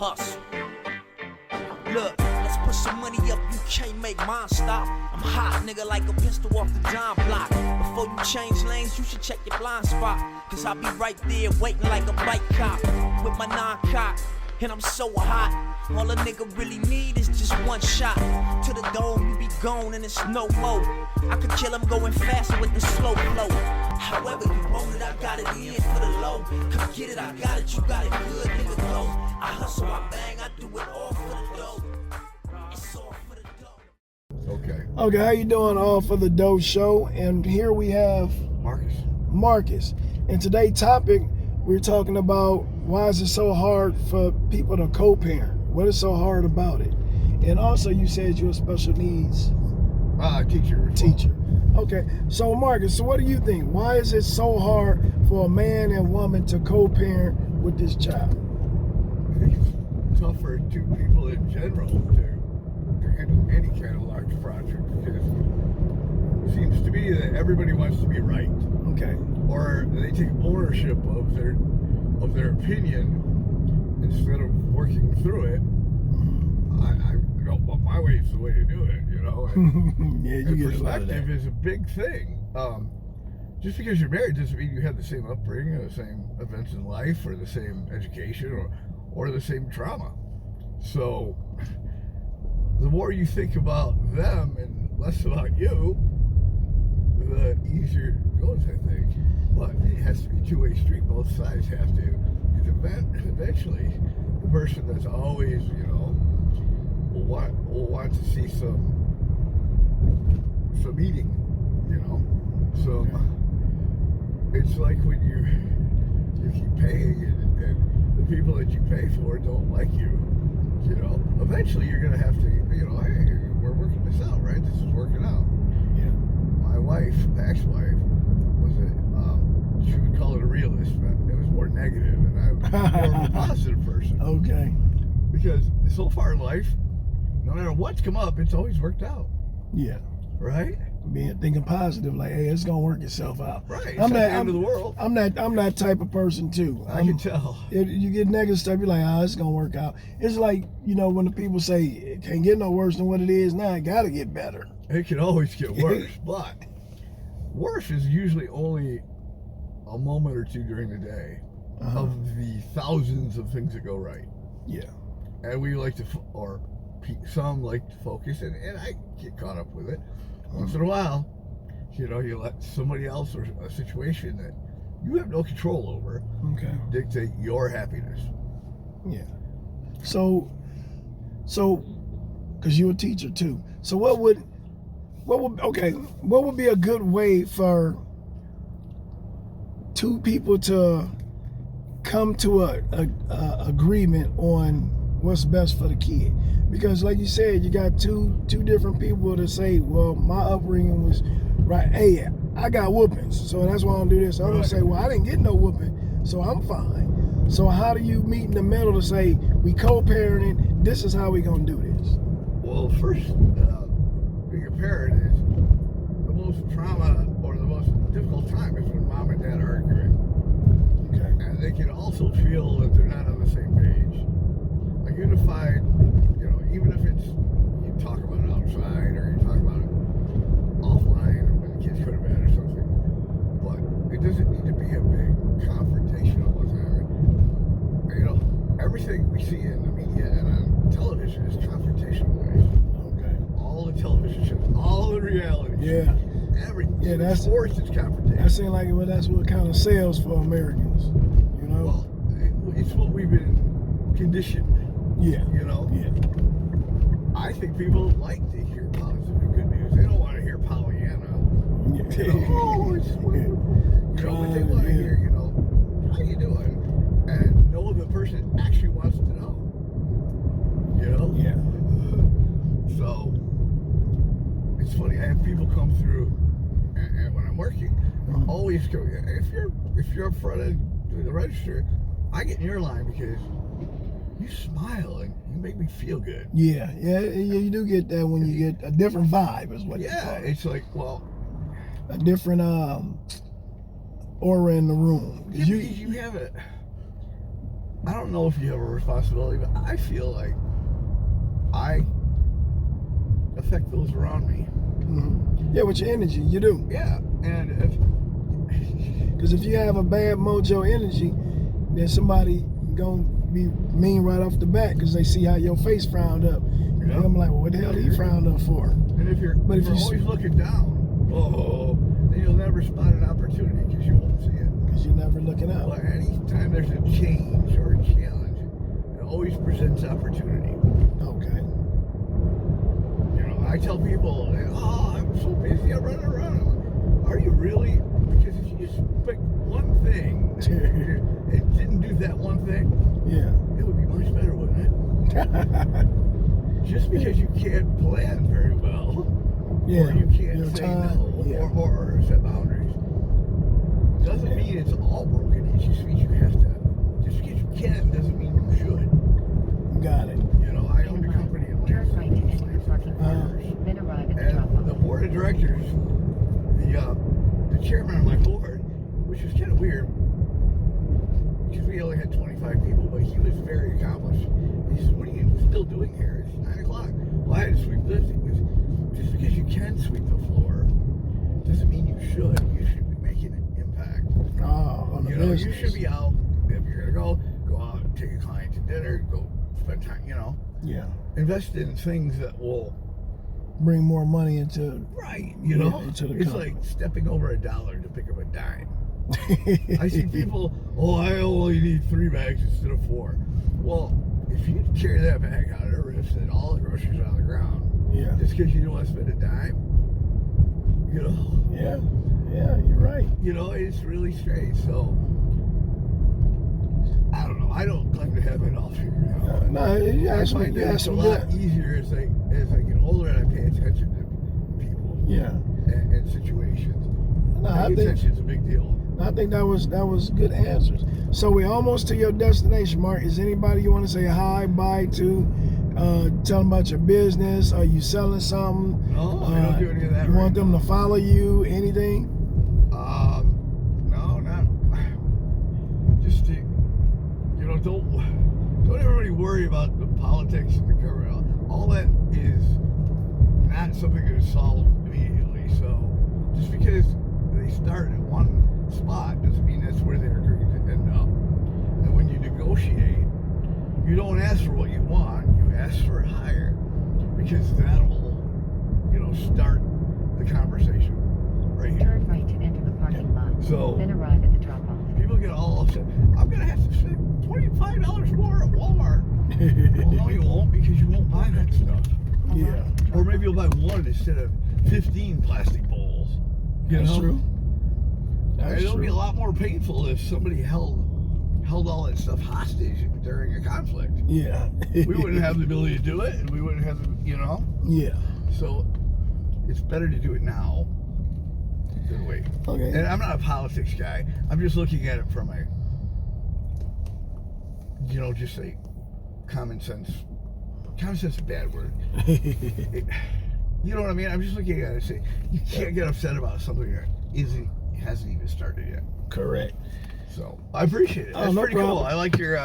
hustle. Look, let's put some money up, you can't make mine stop. I'm hot, nigga, like a pistol off the dime block. Before you change lanes, you should check your blind spot. Cause I'll be right there waiting like a bike cop with my non-cock. And I'm so hot, all a nigga really need is just one shot. To the dome, you be gone and it's no more. I could kill him going faster with the slow flow. However you want it, I got it in for the low. Come get it, I got it, you got it good, nigga, go. I hustle, I bang, I do it all for the dough. It's all for the dough. Okay, how you doing? All for the Dough show, and here we have Marcus. And today's topic, we're talking about why is it so hard for people to co-parent? What is so hard about it? And also, you said you're a special needs teacher. Okay, so Marcus, so what do you think? Why is it so hard for a man and woman to co-parent with this child? I think it's tough for two people in general to handle any kind of large project because it seems to me that everybody wants to be right. Okay. Or they take ownership of their opinion instead of working through it. I go, well, my way is the way to do it, you know. And, yeah, you get a lot of that. Perspective is a big thing. Just because you're married doesn't mean you have the same upbringing or the same events in life or the same education or the same trauma. So the more you think about them and less about you, the easier it goes, I think. But it has to be a two-way street. Both sides have to. Because eventually, the person that's always, you know, will want to see some eating, you know. So it's like when you keep paying and the people that you pay for don't like you, you know. Eventually, you're gonna have to, you know, hey, we're working this out, right? This is working out. Yeah. My wife, the ex-wife, she would call it a realist, but it was more negative, and I'm more of a positive person. Okay. Because so far in life, no matter what's come up, it's always worked out. Yeah. Right? Thinking positive, like, hey, it's gonna work itself out. Right. It's not the end of the world. I'm that type of person too. I can tell. You get negative stuff, you're like, it's gonna work out. It's like, you know, when the people say it can't get no worse than what it is now, it gotta get better. It can always get worse, but worse is usually only a moment or two during the day of the thousands of things that go right. Yeah. And we like to, or some like to focus, and I get caught up with it. Once in a while, you know, you let somebody else or a situation that you have no control over dictate your happiness. Yeah. So, because you're a teacher too. So what would be a good way for two people to come to a agreement on what's best for the kid? Because like you said, you got two different people to say, well, my upbringing was right. Hey, I got whoopings, so that's why I don't do this. I'm gonna say, well, I didn't get no whooping, so I'm fine. So how do you meet in the middle to say we co-parenting? This is how we gonna do this. Well, first, being a parent is the most trauma or the most difficult time is when mom and dad are arguing. Okay. And they can also feel that they're not on the same page. A unified, you know, even if it's you talk about it outside or you talk about it offline or when the kids go to bed or something, but it doesn't need to be a big confrontation all the time. You know, everything we see in the media and on television is confrontational based. Okay. All the television shows, all the reality shows. Yeah. Everything. Yeah, that's sports. It's confrontation. That seems like that's what kind of sells for Americans. You know. Well, it's what we've been conditioned. Yeah. You know. Yeah. I think people like to hear positive and good news. They don't want to hear Pollyanna. Yeah. You know, but they want to hear, you know, how you doing, and know the person actually wants to know. You know. Yeah. So it's funny. I have people come through, and when I'm working, always go. If you're up front of the register, I get in your line because you smile and you make me feel good. Yeah, you do get that when you get a different vibe is what you call it. It's like, well, a different aura in the room. You have it. I don't know if you have a responsibility, but I feel like I affect those around me. Mm-hmm. Yeah, with your energy, you do. Yeah, and Because if you have a bad mojo energy, then somebody gonna be mean right off the bat because they see how your face frowned up. And I'm like, well, what the hell did he frowned up for? And if you're always looking down, then you'll never spot an opportunity because you won't see it. Because you're never looking out. Well, anytime there's a change or a challenge, it always presents opportunity. Okay. You know, I tell people, I'm so busy, I'm running around. Are you really? Because if you just picked one thing and didn't do that one thing, yeah, it would be much better, wouldn't it? Just because you can't plan very well, yeah, or you can't say no, yeah. or set boundaries, doesn't mean it's all broken. It just means you have to. Just because you can doesn't mean you should. Got it. You know, I owned a company in and the board of directors, the chairman of my board, which was kind of weird, because we only had 25 people, but he was very accomplished. He says, "What are you still doing here? It's 9 o'clock. Well, I had to sweep this." He goes, "Just because you can sweep the floor doesn't mean you should. You should be making an impact. On the business. You should be out. If you're gonna go out, take a client to dinner, go spend time. Yeah. Invest in things that will bring more money into into the it's like stepping over $1 to pick up a dime." I see people, I only need 3 bags instead of 4. Well, if you carry that bag out of the risk and all the groceries on the ground, just because you don't want to spend a dime, Yeah, you're right. It's really strange. So, I don't know. I don't claim to have it all figured out. No, I find that it's a lot easier as I get older and I pay attention to people. Yeah. And situations. No, I think attention is a big deal. I think that was good answers. So we're almost to your destination, Mark. Is anybody you want to say hi, bye to? Tell them about your business. Are you selling something? No, I don't do any of that. You want them to follow you? Anything? No, not. Just to, don't everybody worry about the politics and the government. All that is not something that is solved immediately. So just because they start at one spot doesn't mean that's where they're going to end up. And when you negotiate, you don't ask for what you want, you ask for higher, because that will, start the conversation right here. Turn right to enter the parking lot. So Then arrive at the drop-off. people get all upset. I'm going to have to spend $25 more at Walmart. Well, no, you won't, because you won't buy that stuff. Yeah. Or maybe you'll buy one instead of 15 plastic bowls. That's true. It'll be a lot more painful if somebody held all that stuff hostage during a conflict. Yeah. We wouldn't have the ability to do it, and we wouldn't have the, Yeah. So it's better to do it now than wait. Okay. And I'm not a politics guy. I'm just looking at it from a, just a common sense. Common sense is a bad word. You know what I mean? I'm just looking at it and saying, you can't get upset about something that hasn't even started yet. Correct. So I appreciate it. That's no pretty problem. cool. I like your